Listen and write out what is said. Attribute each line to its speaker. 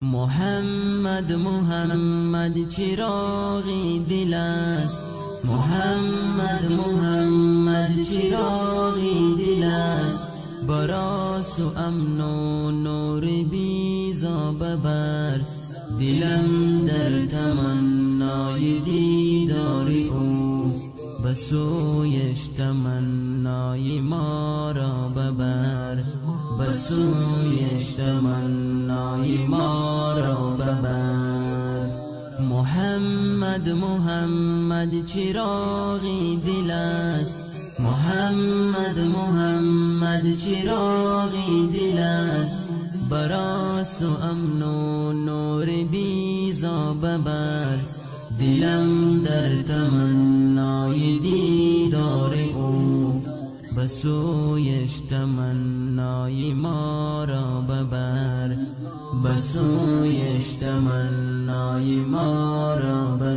Speaker 1: محمد محمد چراغی دل است، محمد محمد چراغی دل است. براس و امن و نور بیزا ببر، دلم در تمنای دیدار او. بسویش تمنای ما را ببر، بسویش تمنای ما را ببر. محمد محمد چراغی دل است، محمد محمد چراغی دل است. براس و امن و نور بیزا ببر، دلم در تمنای دیدار او. بسویش تمنای ما را ببر، بسویش تمنای ما را ببر.